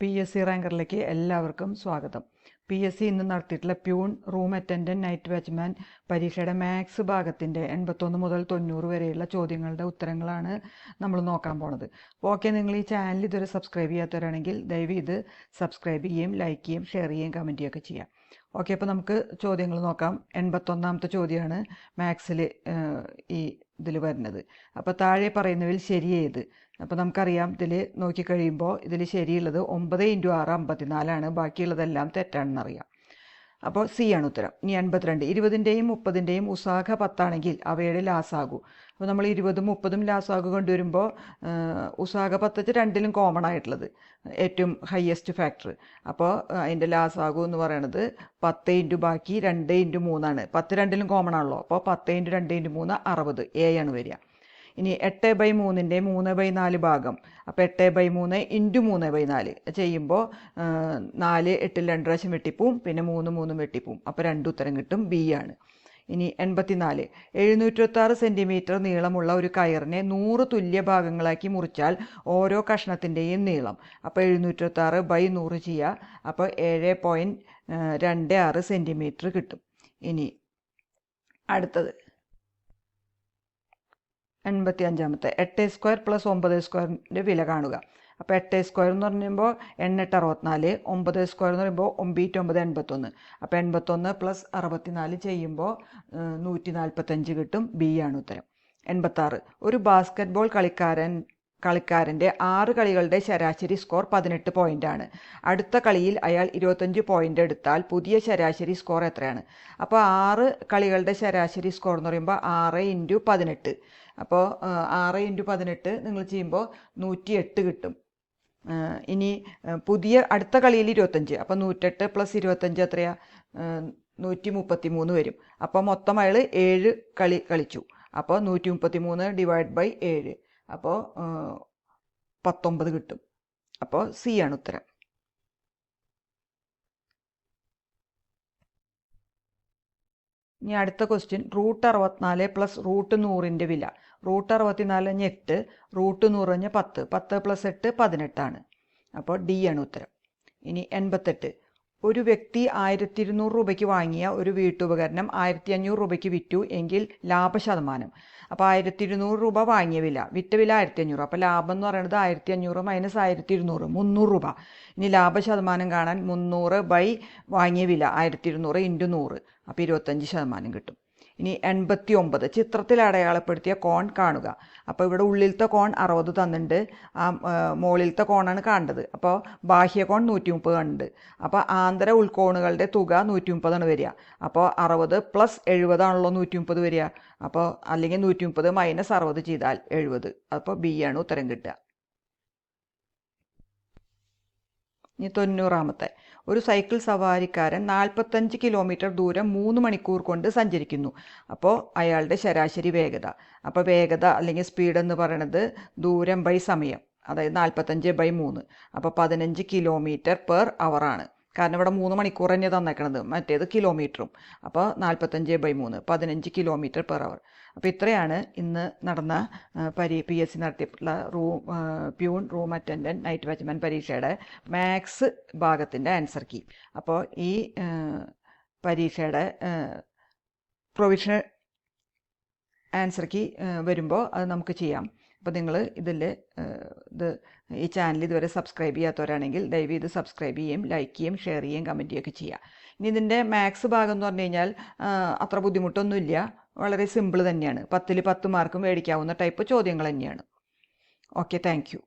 PSC റാങ്കറിലേക്ക് എല്ലാവർക്കും സ്വാഗതം. PSC ഇന്ന് നടത്തിയിട്ടുള്ള peon, room attendant, night watchman പരീക്ഷയുടെ മാത്സ് ഭാഗത്തിൻ്റെ 81 മുതൽ 90 വരെയുള്ള ചോദ്യങ്ങളുടെ ഉത്തരങ്ങളാണ് നമ്മൾ നോക്കാൻ പോണത്. ഓക്കെ, നിങ്ങൾ ഈ ചാനൽ ഇതുവരെ സബ്സ്ക്രൈബ് ചെയ്യാത്തവരാണെങ്കിൽ ദയവ് ഇത് സബ്സ്ക്രൈബ് ചെയ്യുകയും ലൈക്ക് ചെയ്യുകയും ഷെയർ ചെയ്യുകയും കമൻറ്റ് ചെയ്യുകയൊക്കെ ചെയ്യാം. ഓക്കെ, അപ്പോൾ നമുക്ക് ചോദ്യങ്ങൾ നോക്കാം. 81ാമത്തെ ചോദ്യമാണ് മാത്സിൽ ഈ ഇതിൽ വരുന്നത്. അപ്പോൾ താഴെ പറയുന്നതിൽ ശരിയേത്? അപ്പോൾ നമുക്കറിയാം, ഇതിൽ നോക്കിക്കഴിയുമ്പോൾ ഇതിൽ ശരിയുള്ളത് 9 × 6 54ആണ്. ബാക്കിയുള്ളതെല്ലാം തെറ്റാണെന്നറിയാം. അപ്പോൾ സി ആണ് ഉത്തരം. ഇനി 82, 20ൻ്റെയും 30ൻ്റെയും ഉസാഖ 10 അവയുടെ ലാസാകൂ. അപ്പോൾ നമ്മൾ 20ഉം 30ഉം ലാസാകു കൊണ്ടുവരുമ്പോൾ ഉസാഖ 10 രണ്ടിലും കോമൺ ആയിട്ടുള്ളത് ഏറ്റവും ഹയസ്റ്റ് ഫാക്ടർ. അപ്പോൾ അതിൻ്റെ ലാസാകു എന്ന് പറയുന്നത് 10 × ബാക്കി 2 × 3 10 രണ്ടിലും കോമൺ ആണല്ലോ. അപ്പോൾ 10 × 2 × 3 60 A ആണ് വരിക. ഇനി 8/3ൻ്റെ 3/4 ഭാഗം. അപ്പോൾ 8/3 × 3/4 ചെയ്യുമ്പോൾ 4 8 2 പ്രാവശ്യം വെട്ടിപ്പോവും, പിന്നെ 3 3 വെട്ടിപ്പോവും. അപ്പോൾ 2 ഉത്തരം കിട്ടും, B ആണ്. ഇനി 84, 726 സെൻറ്റിമീറ്റർ നീളമുള്ള ഒരു കയറിനെ 100 തുല്യ ഭാഗങ്ങളാക്കി മുറിച്ചാൽ ഓരോ കഷ്ണത്തിൻ്റെയും നീളം. അപ്പോൾ 726/100 ചെയ്യുക. അപ്പോൾ 7.26 സെൻറ്റിമീറ്റർ കിട്ടും. ഇനി അടുത്തത് 85ാമത്തെ 8² + 9² വില കാണുക. അപ്പോൾ 8² എന്ന് പറയുമ്പോൾ 8 64, 9² എന്ന് പറയുമ്പോൾ 9 9 81. അപ്പോൾ 81 + 64 ചെയ്യുമ്പോൾ 145 കിട്ടും, B ആണ് ഉത്തരം. 86, ഒരു ബാസ്ക്കറ്റ്ബോൾ കളിക്കാരൻ്റെ 6 കളികളുടെ ശരാശരി സ്കോർ 18 പോയിൻ്റാണ്. അടുത്ത കളിയിൽ അയാൾ 25 പോയിൻ്റ് എടുത്താൽ പുതിയ ശരാശരി സ്കോർ എത്രയാണ്? അപ്പോൾ 6 കളികളുടെ ശരാശരി സ്കോർ എന്ന് പറയുമ്പോൾ 6 × 18. അപ്പോൾ 6 × 18 നിങ്ങൾ ചെയ്യുമ്പോൾ 108 കിട്ടും. ഇനി അടുത്ത കളിയിൽ 25, അപ്പോൾ 108 + 25 എത്രയാണ്? 133 വരും. അപ്പോൾ മൊത്തം അയാൾ 7 കളി കളിച്ചു. അപ്പോൾ 133 ÷ 7, അപ്പോൾ 19 കിട്ടും. അപ്പോൾ C ആണ് ഉത്തരം. ഇനി അടുത്ത ക്വസ്റ്റ്യൻ, √64 + √100ൻ്റെ വില. √64 8, √100 10, 10 + 8 18 ആണ്. അപ്പോൾ D ആണ് ഉത്തരം. ഇനി 88, ഒരു വ്യക്തി 1200 രൂപയ്ക്ക് വാങ്ങിയ ഒരു വീട്ടുപകരണം 1500 രൂപയ്ക്ക് വിറ്റു എങ്കിൽ ലാഭശതമാനം. അപ്പോൾ 1200 രൂപ വാങ്ങിയ വില, വിറ്റ വില 1500. അപ്പോൾ ലാഭം എന്ന് പറയുന്നത് 1500 - 1200 300 രൂപ. ഇനി ലാഭശതമാനം കാണാൻ 300 വാങ്ങിയ വില 1200 × 100, അപ്പോൾ 25% കിട്ടും. ഇനി 89, ചിത്രത്തിൽ അടയാളപ്പെടുത്തിയ കോൺ കാണുക. അപ്പോൾ ഇവിടെ ഉള്ളിലത്തെ കോൺ 60 തന്നിട്ടുണ്ട്, മുകളിലത്തെ കോണാണ് കാണേണ്ടത്. അപ്പോൾ ബാഹ്യകോൺ 130 കണ്ടുണ്ട്. അപ്പോൾ ആന്തര ഉൾക്കോണുകളുടെ തുക 130 വരിക. അപ്പോൾ 60 + 70 ആണല്ലോ 130 വരിക. അപ്പോൾ അല്ലെങ്കിൽ 130 - 60 ചെയ്താൽ 70. അപ്പോൾ B ആണ് ഉത്തരം കിട്ടുക. ഇനി 90ാമത്തെ, ഒരു സൈക്കിൾ സവാരിക്കാരൻ 45 കിലോമീറ്റർ ദൂരം 3 മണിക്കൂർ കൊണ്ട് സഞ്ചരിക്കുന്നു. അപ്പോൾ അയാളുടെ ശരാശരി വേഗത. അപ്പോൾ വേഗത അല്ലെങ്കിൽ സ്പീഡ് എന്ന് പറയുന്നത് ദൂരം സമയം, അതായത് 45/3. അപ്പോൾ 15 km/h ആണ്. കാരണം ഇവിടെ 3 മണിക്കൂർ തന്നെ തന്നേക്കണത്, മറ്റേത് കിലോമീറ്ററും. അപ്പോൾ 45/3 15 km/h. അപ്പോൾ ഇത്രയാണ് ഇന്ന് നടന്ന PSC നടത്തിയിട്ടുള്ള peon, room attendant, night watchman പരീക്ഷയുടെ മാത്സ് ഭാഗത്തിൻ്റെ ആൻസർ കീ. അപ്പോൾ ഈ പരീക്ഷയുടെ പ്രൊവിഷണൽ ആൻസർ കീ വരുമ്പോൾ അത് നമുക്ക് ചെയ്യാം. അപ്പോൾ നിങ്ങൾ ഈ ചാനൽ ഇതുവരെ സബ്സ്ക്രൈബ് ചെയ്യാത്തവരാണെങ്കിൽ ദയവ് ഇത് സബ്സ്ക്രൈബ് ചെയ്യുകയും ലൈക്ക് ചെയ്യുകയും ഷെയർ ചെയ്യുകയും കമൻറ്റ് ചെയ്യുകയൊക്കെ ചെയ്യുക. ഇനി ഇതിൻ്റെ മാത്സ് ഭാഗം എന്ന് പറഞ്ഞു കഴിഞ്ഞാൽ അത്ര ബുദ്ധിമുട്ടൊന്നുമില്ല, വളരെ സിമ്പിൾ തന്നെയാണ്. 10ൽ 10 മാർക്കും മേടിക്കാവുന്ന ടൈപ്പ് ചോദ്യങ്ങൾ തന്നെയാണ്. Okay, thank you.